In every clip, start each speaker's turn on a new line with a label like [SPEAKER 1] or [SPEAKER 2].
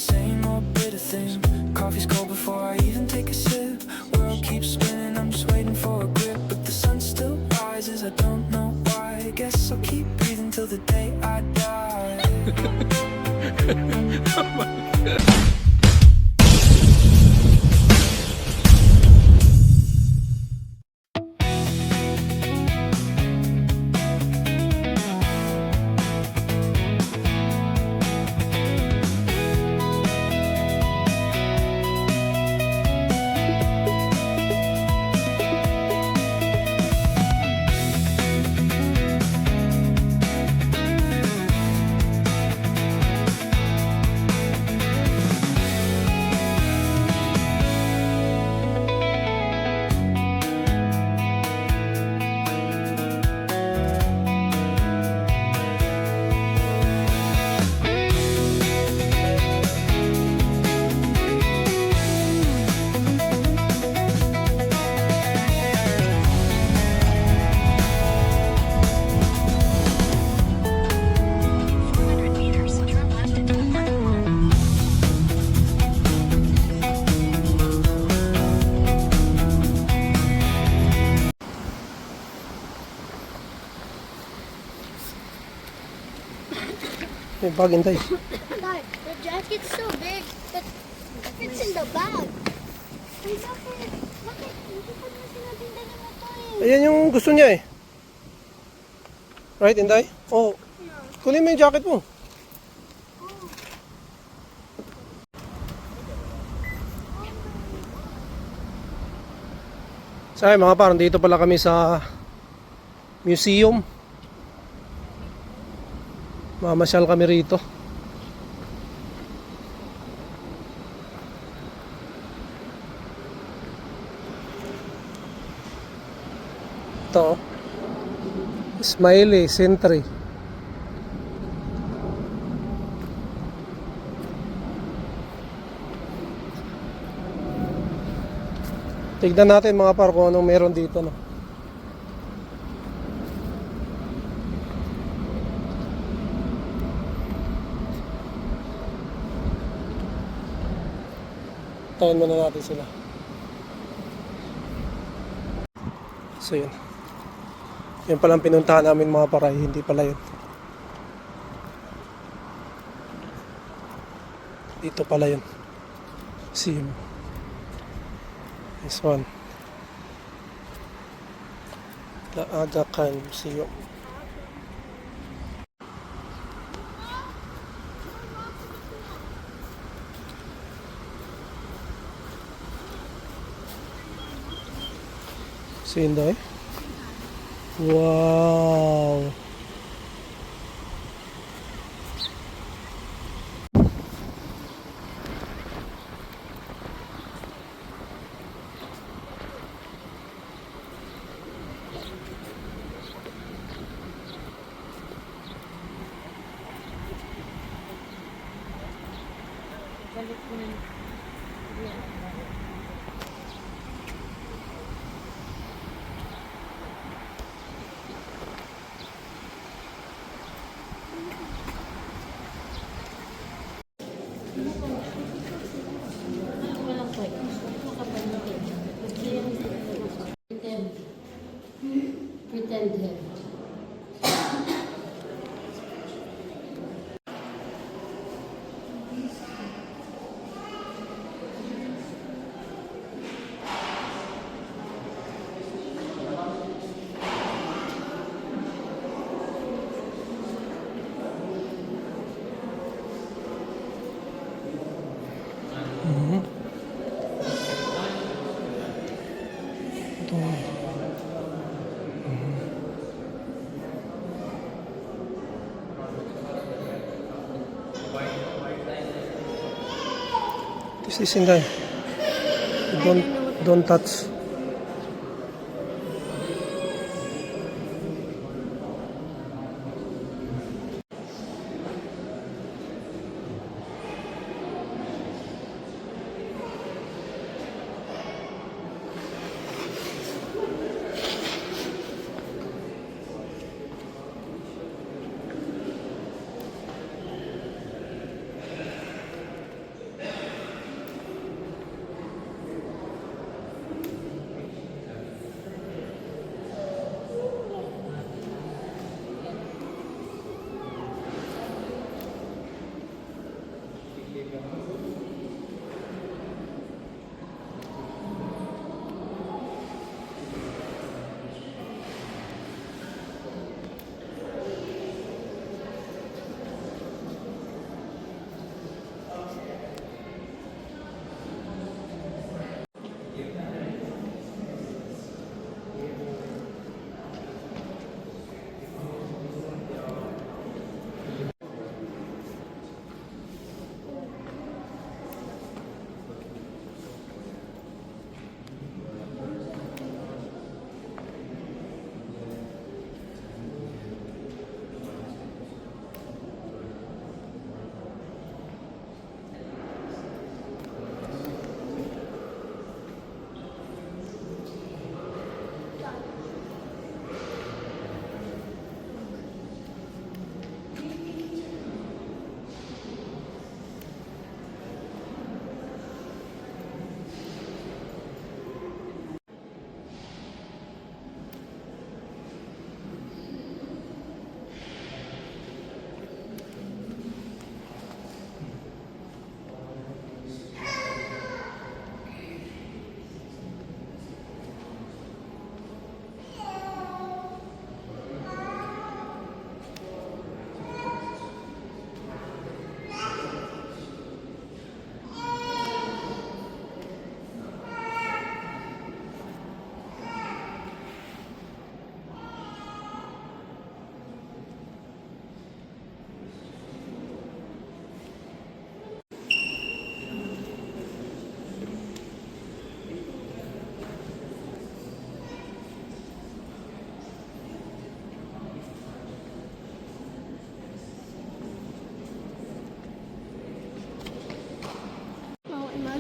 [SPEAKER 1] same old bitter thing. Coffee's cold before I even take a sip. World keeps spinning, I'm just waiting for a grip. But the sun still rises, I don't know why. I guess I'll keep breathing till the day I die.
[SPEAKER 2] Oh my God.
[SPEAKER 3] May bag, Inday.
[SPEAKER 4] Dad, the jacket's so big that fits in the bag. Ay, bakit? Bakit? Hindi ko na sinabing dali mo to eh.
[SPEAKER 3] Ayan yung gusto niya eh. Right, Inday? Oh, kunin mo yung jacket mo. So ay mga parang dito pala kami sa museum. Mamasyal kami rito. Ito, Smiley Sentry. Tignan natin mga par kung anong meron dito, no? Tayin muna natin sila. So yun. Yun palang pinuntahan namin mga paray. Hindi pala yun. Dito pala yun. See yun. This one. The Aga Khan Museum. See Inday? Wow!
[SPEAKER 4] Pretend him.
[SPEAKER 3] This is Inday. Don't touch.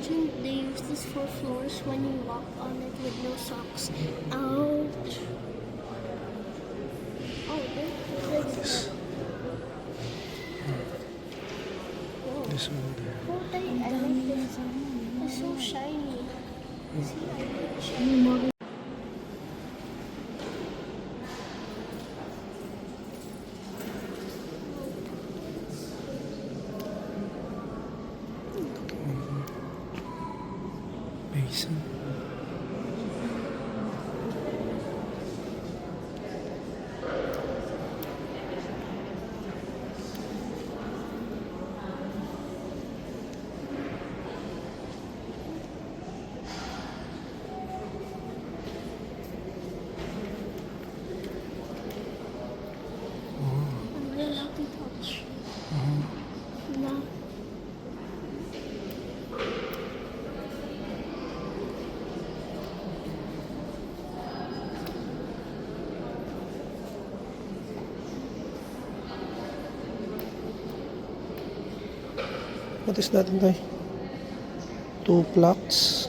[SPEAKER 4] imagine they use this for floors when you walk on it with no socks. Ouch. Oh, there's
[SPEAKER 3] This.
[SPEAKER 4] Whoa.
[SPEAKER 3] This one there.
[SPEAKER 4] Oh, I like this. It's so shiny. See, I like shiny.
[SPEAKER 3] Basin.
[SPEAKER 4] I'm really lucky touch. No.
[SPEAKER 3] What is that, Inday? 2 plaques.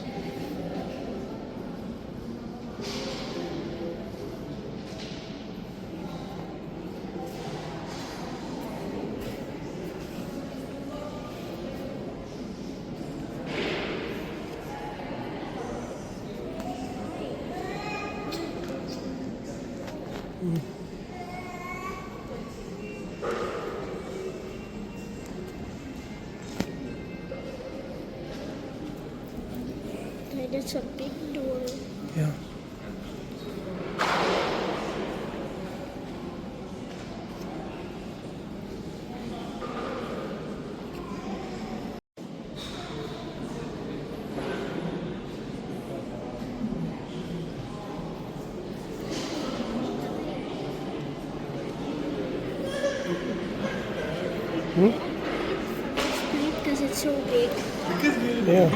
[SPEAKER 4] Okay, that's a big door.
[SPEAKER 3] Yeah.
[SPEAKER 4] Because it's so big.
[SPEAKER 3] Yeah.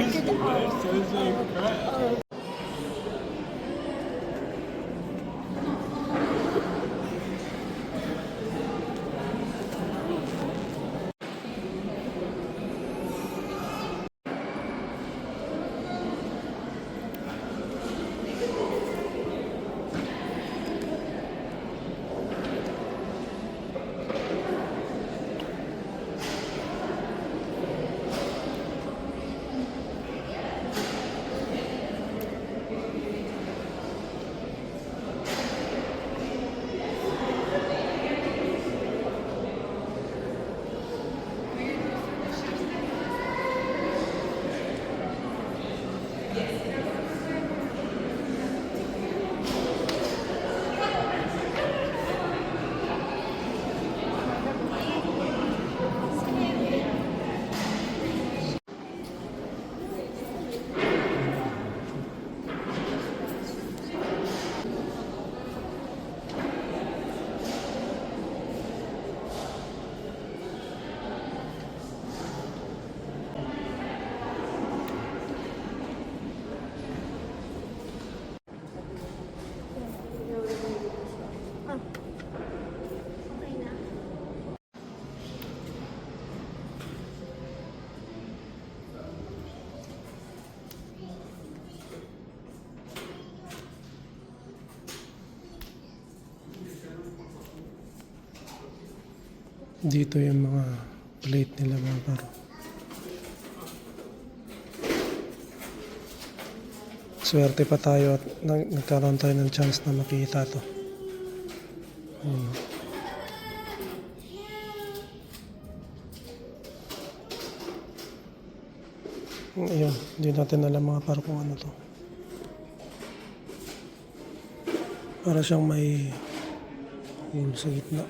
[SPEAKER 3] Dito yung mga plate nila mga paro. Swerte pa tayo at nagkaroon tayo ng chance na makita to. Ayun. Ayun, hindi natin alam mga paro kung ano to. Para siyang may hole sa gitna.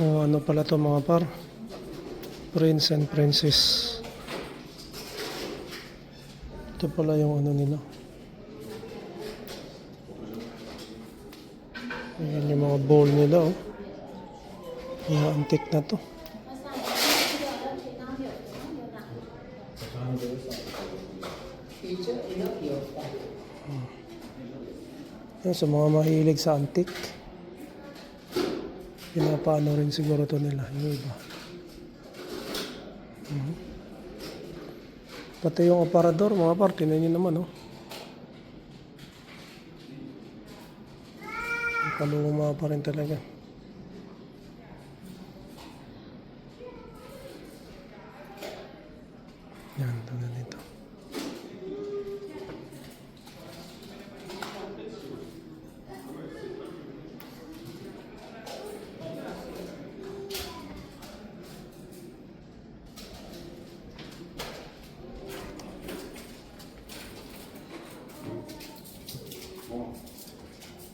[SPEAKER 3] O ano pala to mga par? Prince and Princess. Ito pala yung ano nila. Ayan yung mga bowl nila oh. Mga antique na to. Yan, sa mga mahilig sa antique, pinapaano rin siguro to nila yung iba. Pati yung aparador, mga par, tinan nyo naman, oh. Kaluma pa rin talaga. Yan, tulad nito.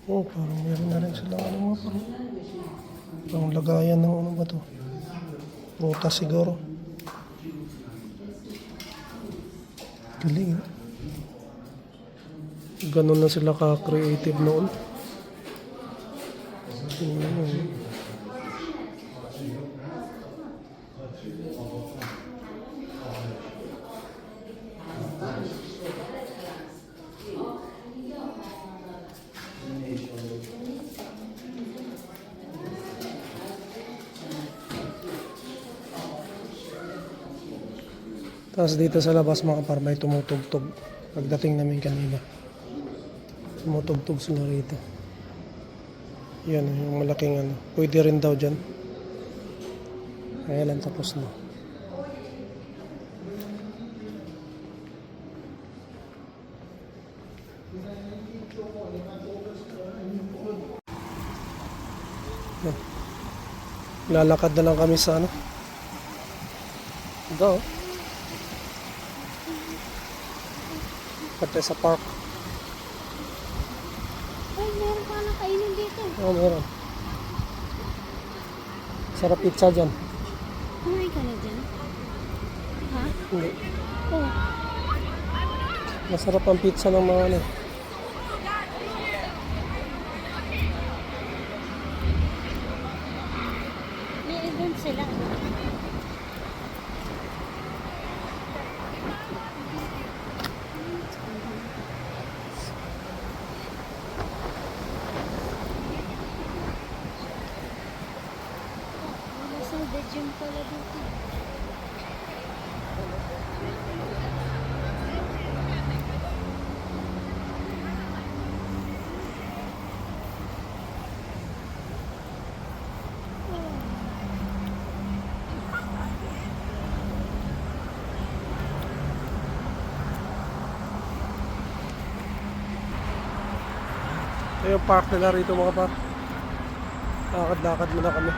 [SPEAKER 3] Oh, parang meron na rin sila ano mga parang pang lagayan ng ano ba to? Prutas siguro. Galing, eh. Ganun na sila ka-creative noon. Tapos dito sa labas mga par, may tumutugtog. Pagdating namin kanina, tumutugtog sila rito. Yan, yung malaking ano. Pwede rin daw dyan. Kaya lang tapos na. Yan. Lalakad na lang kami sa ano. Ito. Pati sa park.
[SPEAKER 4] Ay, meron pa na kainin dito.
[SPEAKER 3] Oo, meron. Sarap pizza dyan.
[SPEAKER 4] Kumain ka na dyan? Ha?
[SPEAKER 3] Hindi.
[SPEAKER 4] Oo.
[SPEAKER 3] Masarap ang pizza ng mga ano.
[SPEAKER 4] May ibon sila. Nasa the gym pala dito.
[SPEAKER 3] Ito yung park nila rito mga par. Lakad-lakad muna kami.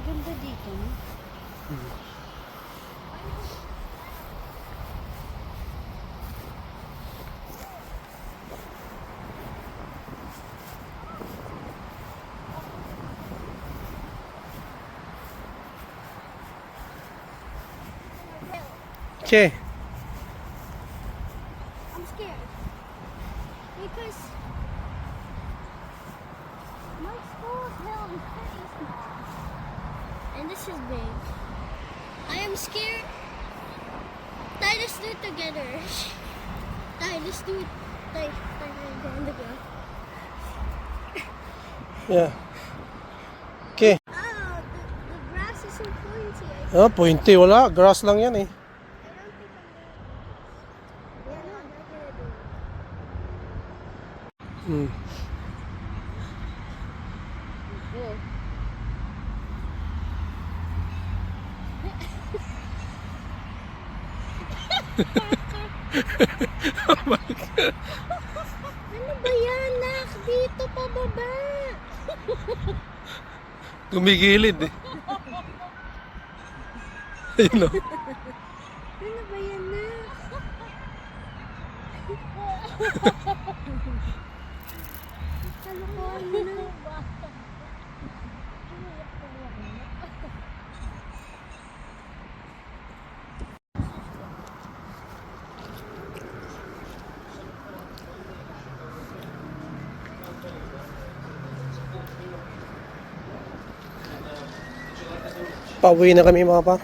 [SPEAKER 4] Ganda dito, no?
[SPEAKER 3] Okay.
[SPEAKER 4] I'm scared. Because my school's hell is pretty small. And this is big. I am scared. Tie, let's do it together. Tie, let's do it. Tie, go on the ground.
[SPEAKER 3] Yeah. Okay.
[SPEAKER 4] Oh, the grass is so pointy.
[SPEAKER 3] Oh, pointy. Wala. Grass lang yan eh.
[SPEAKER 4] I don't think I'm gonna. Yeah, no, I'm not gonna do it.
[SPEAKER 3] Hmm.
[SPEAKER 4] Cool.
[SPEAKER 3] Oh my God.
[SPEAKER 4] Ano ba yan, Nak? Dito pa baba.
[SPEAKER 3] Tumigilid eh. Ayun o.
[SPEAKER 4] Ano ba yan, Nak? Kalokohan mo na.
[SPEAKER 3] Pauwi na kami mga par.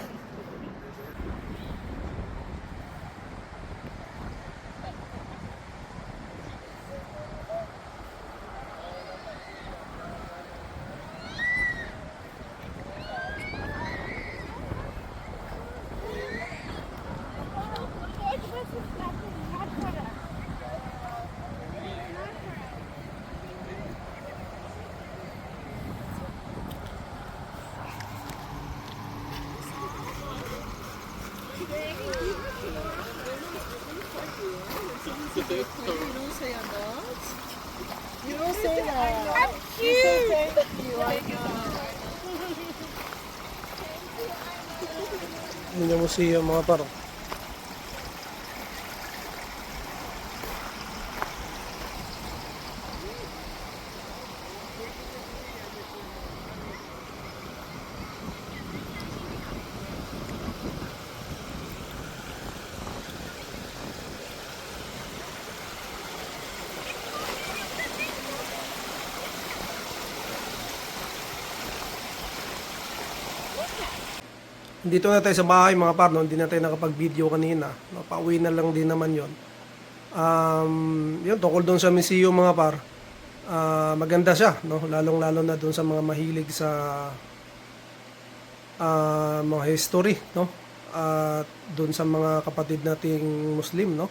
[SPEAKER 2] You don't say that. I'm cute. Thank you. I know.
[SPEAKER 3] Yun yung museum mga par. Dito na tayo sa bahay mga par, no? Hindi na tayo nakapag-video kanina. No? Pauwi na lang din naman yon. Yun, tungkol doon sa museum mga par. Maganda siya, no? Lalong-lalo na doon sa mga mahilig sa mga history, no? At doon sa mga kapatid nating Muslim, no?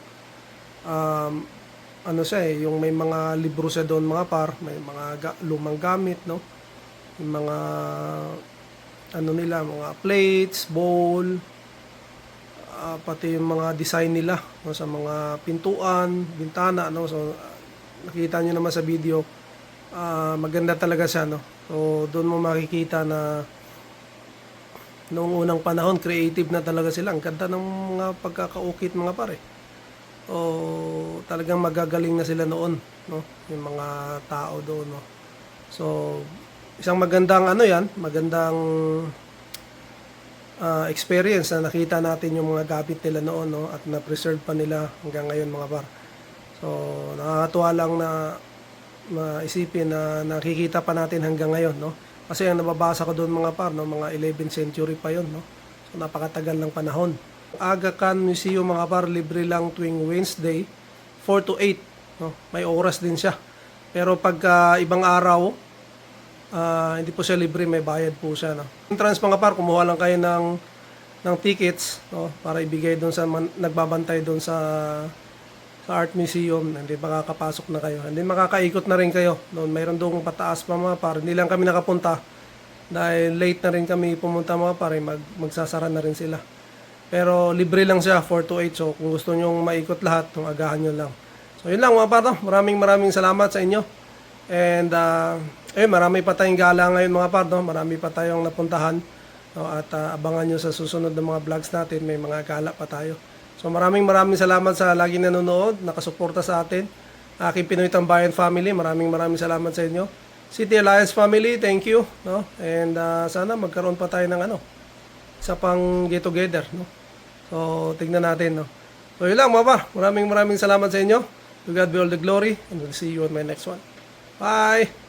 [SPEAKER 3] Ano siya yung may mga libro siya doon mga par, may mga lumang gamit, no? Yung mga ano nila, mga plates, bowl, pati yung mga design nila, no, sa mga pintuan, bintana, no. So nakita niyo naman sa video, maganda talaga siya, no. So doon mo makikita na noong unang panahon creative na talaga sila. Ang ganda ng mga pagkakaukit mga pare. So talagang magagaling na sila noon, no, yung mga tao doon, no. So isang magandang ano yan, magandang experience na nakita natin yung mga gamit nila noon, no, at na-preserve pa nila hanggang ngayon mga par. So nakakatuwa lang na maisipin na nakikita pa natin hanggang ngayon, no. Kasi ang nababasa ko doon mga par, no, mga 11th century pa yon, no. So napakatagal ng panahon. Aga Khan Museum mga par, libre lang tuwing Wednesday 4 to 8, no. May oras din siya. Pero pagka ibang araw, hindi po siya libre, may bayad po siya, no. Entrance mga par, kumuha lang kayo ng tickets, no, para ibigay doon sa nagbabantay doon sa Art Museum. Hindi makakapasok na kayo. Hindi makakaikot na rin kayo. Noon mayroon doon pataas pa mga par. Hindi lang kami nakapunta dahil late na rin kami pumunta mga par, magsasara na rin sila. Pero libre lang siya 4 to 8. So kung gusto niyo maikot lahat, agahan niyo lang. So yun lang mga par, no? Maraming salamat sa inyo. And marami pa tayong gala ngayon mga par, no? Marami pa tayong napuntahan, no? At abangan nyo sa susunod na mga vlogs natin, may mga gala pa tayo. So maraming salamat sa lagi nanonood, nakasuporta sa atin. Aking Pinoy Tambayan family, maraming salamat sa inyo. City Alliance family, thank you, no? And sana magkaroon pa tayo ng isa pang get together, no? So tignan natin, no? So yun lang mga par, maraming salamat sa inyo. To God be all the glory, and we'll see you on my next one. Bye!